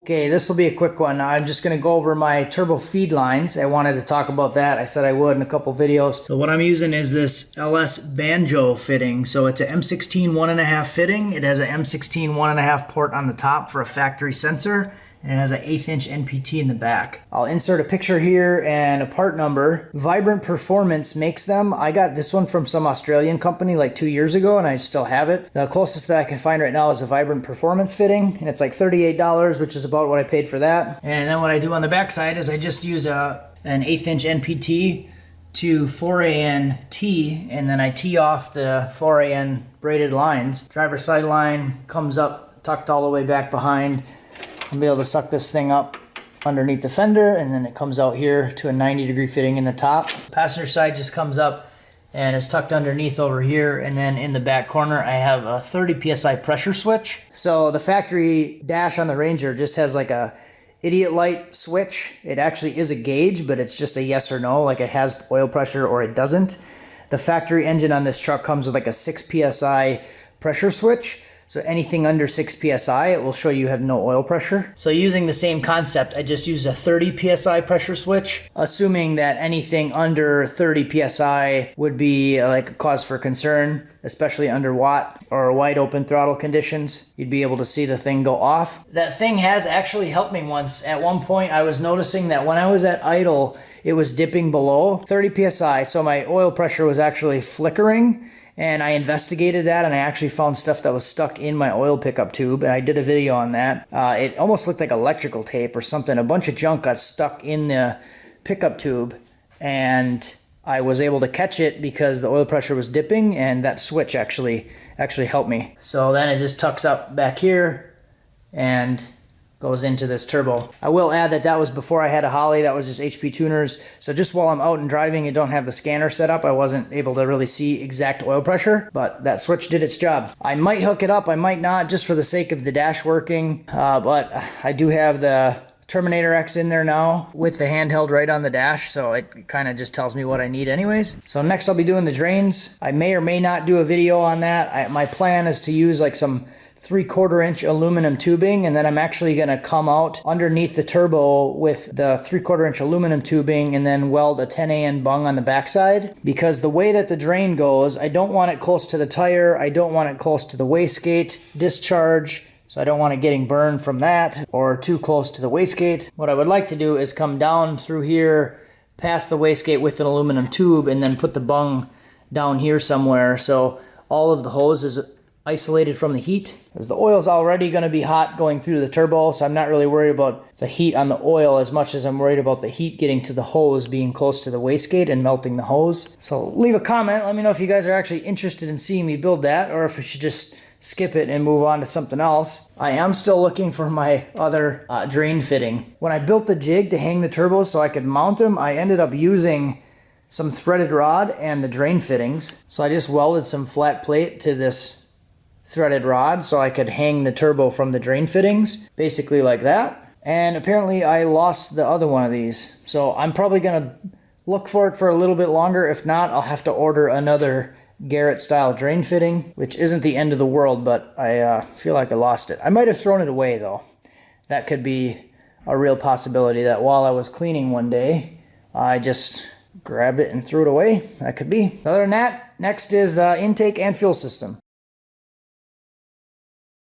Okay, this will be a quick one. I'm just going to go over my turbo feed lines. I wanted to talk about that. I said I would in a couple videos. So what I'm using is this LS Banjo fitting. So it's a M16 1.5 fitting. It has a M16 1.5 port on the top for a factory sensor, and it has an 1/8 inch NPT in the back. I'll insert a picture here and a part number. Vibrant Performance makes them. I got this one from some Australian company like 2 years ago, and I still have it. The closest that I can find right now is a Vibrant Performance fitting, and it's like $38, which is about what I paid for that. And then what I do on the back side is I just use an 1/8 inch NPT to 4AN T, and then I tee off the 4AN braided lines. Driver side line comes up, tucked all the way back behind. I'll be able to suck this thing up underneath the fender, and then it comes out here to a 90-degree fitting in the top. Passenger side just comes up and is tucked underneath over here, and then in the back corner I have a 30 psi pressure switch. So the factory dash on the Ranger just has like a idiot light switch. It actually is a gauge, but it's just a yes or no, like it has oil pressure or it doesn't. The factory engine on this truck comes with like a 6 psi pressure switch. So anything under 6 psi, it will show you have no oil pressure. So using the same concept, I just use a 30 psi pressure switch, assuming that anything under 30 psi would be like a cause for concern, especially under watt or wide open throttle conditions. You'd be able to see the thing go off. That thing has actually helped me once. At one point, I was noticing that when I was at idle, it was dipping below 30 psi, so my oil pressure was actually flickering. And I investigated that, and I actually found stuff that was stuck in my oil pickup tube, and I did a video on that. It almost looked like electrical tape or something. A bunch of junk got stuck in the pickup tube, and I was able to catch it because the oil pressure was dipping, and that switch actually helped me. So then it just tucks up back here and goes into this turbo. I will add that that was before I had a Holly. That was just HP tuners. So just while I'm out and driving and don't have the scanner set up, I wasn't able to really see exact oil pressure, but that switch did its job. I might hook it up, I might not, just for the sake of the dash working, but I do have the Terminator X in there now with the handheld right on the dash, so it kind of just tells me what I need anyways. So next I'll be doing the drains. I may or may not do a video on that. My plan is to use like some 3/4 inch aluminum tubing, and then I'm actually going to come out underneath the turbo with the 3/4 inch aluminum tubing and then weld a 10AN bung on the backside, because the way that the drain goes, I don't want it close to the tire, I don't want it close to the wastegate discharge, so I don't want it getting burned from that or too close to the wastegate. What I would like to do is come down through here past the wastegate with an aluminum tube and then put the bung down here somewhere, so all of the hose is isolated from the heat, as the oil's already going to be hot going through the turbo, so I'm not really worried about the heat on the oil as much as I'm worried about the heat getting to the hose being close to the wastegate and melting the hose. So leave a comment, let me know if you guys are actually interested in seeing me build that, or if we should just skip it and move on to something else. I am still looking for my other drain fitting. When I built the jig to hang the turbos so I could mount them, I ended up using some threaded rod and the drain fittings. So I just welded some flat plate to this threaded rod so I could hang the turbo from the drain fittings, basically like that. And apparently I lost the other one of these, so I'm probably gonna look for it for a little bit longer. If not, I'll have to order another Garrett style drain fitting, which isn't the end of the world, but I feel like I lost it. I might have thrown it away though. That could be a real possibility, that while I was cleaning one day I just grabbed it and threw it away. That could be. Other than that, next is intake and fuel system.